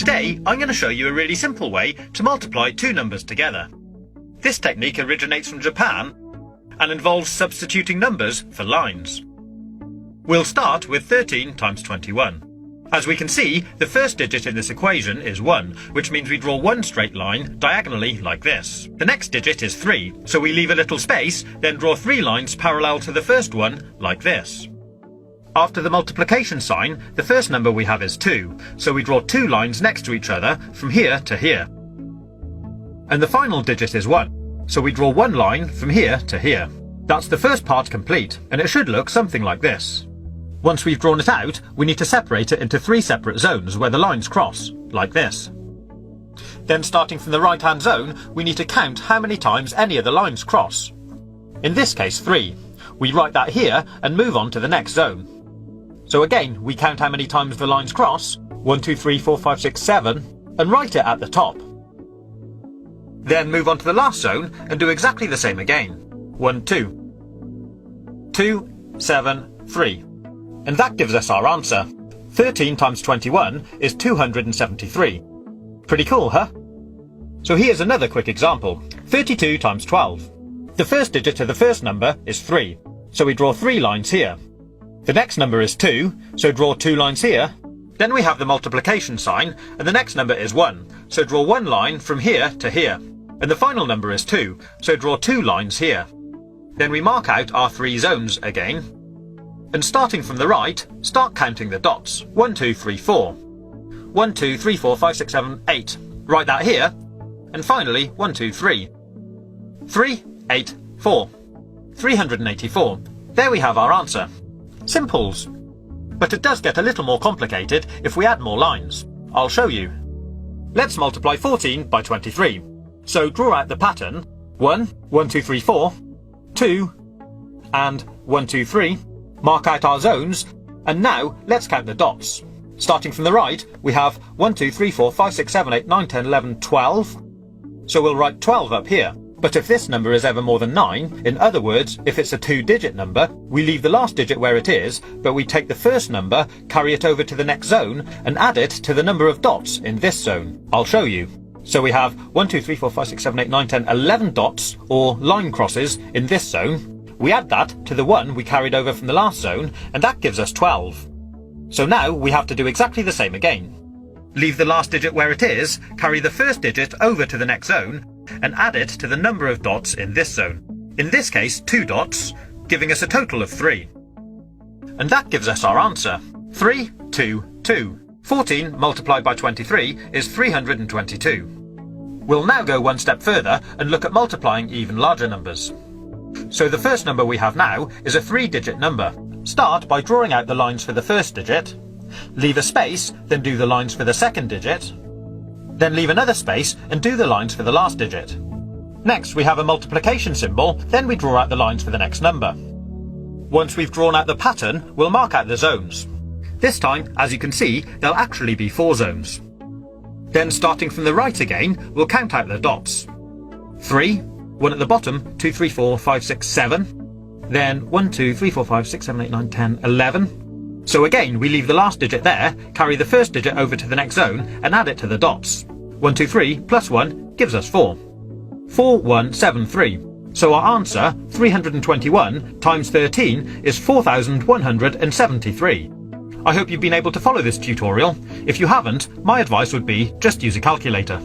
Today, I'm going to show you a really simple way to multiply two numbers together. This technique originates from Japan and involves substituting numbers for lines. We'll start with 13 times 21. As we can see, the first digit in this equation is 1, which means we draw one straight line diagonally like this. The next digit is 3, so we leave a little space, then draw 3 lines parallel to the first one like this. After the multiplication sign, the first number we have is 2, so we draw 2 lines next to each other from here to here. And the final digit is 1, so we draw 1 line from here to here. That's the first part complete, and it should look something like this. Once we've drawn it out, we need to separate it into 3 separate zones where the lines cross, like this. Then starting from the right-hand zone, we need to count how many times any of the lines cross. In this case, 3. We write that here and move on to the next zone. So again, we count how many times the lines cross, 1, 2, 3, 4, 5, 6, 7, and write it at the top. Then move on to the last zone and do exactly the same again. 1, 2. 2, 7, 3. And that gives us our answer. 13 times 21 is 273. Pretty cool, huh? So here's another quick example. 32 times 12. The first digit of the first number is 3, so we draw 3 lines here. The next number is 2, so draw 2 lines here. Then we have the multiplication sign, and the next number is 1, so draw 1 line from here to here. And the final number is 2, so draw 2 lines here. Then we mark out our 3 zones again. And starting from the right, start counting the dots. 1, 2, 3, 4. 1, 2, 3, 4, 5, 6, 7, 8. Write that here. And finally, 1, 2, 3. 3, 8, 4. 384. There we have our answer. Simples. But it does get a little more complicated if we add more lines. I'll show you. Let's multiply 14 by 23. So draw out the pattern. 1, 1, 2, 3, 4. 2, and 1, 2, 3. Mark out our zones, and now let's count the dots. Starting from the right, we have 1, 2, 3, 4, 5, 6, 7, 8, 9, 10, 11, 12. So we'll write 12 up here. But if this number is ever more than 9, in other words, if it's a 2-digit number, we leave the last digit where it is, but we take the first number, carry it over to the next zone, and add it to the number of dots in this zone. I'll show you. So we have 1, 2, 3, 4, 5, 6, 7, 8, 9, 10, 11 dots, or line crosses, in this zone. We add that to the 1 we carried over from the last zone, and that gives us 12. So now we have to do exactly the same again. Leave the last digit where it is, carry the first digit over to the next zone, and add it to the number of dots in this zone. In this case, 2 dots, giving us a total of 3. And that gives us our answer. 3, 2, 2. 14 multiplied by 23 is 322. We'll now go one step further and look at multiplying even larger numbers. So the first number we have now is a 3-digit number. Start by drawing out the lines for the first digit, leave a space, then do the lines for the second digit, then leave another space and do the lines for the last digit. Next we have a multiplication symbol, then we draw out the lines for the next number. Once we've drawn out the pattern, we'll mark out the zones. This time, as you can see, there'll actually be 4 zones. Then starting from the right again, we'll count out the dots. 3, 1 at the bottom, 2, 3, 4, 5, 6, 7. Then 1, 2, 3, 4, 5, 6, 7, 8, 9, 10, 11. So again, we leave the last digit there, carry the first digit over to the next zone, and add it to the dots. 1, 2, 3 plus 1 gives us 4. 4, 1, 7, 3. So our answer, 321 times 13, is 4,173. I hope you've been able to follow this tutorial. If you haven't, my advice would be just use a calculator.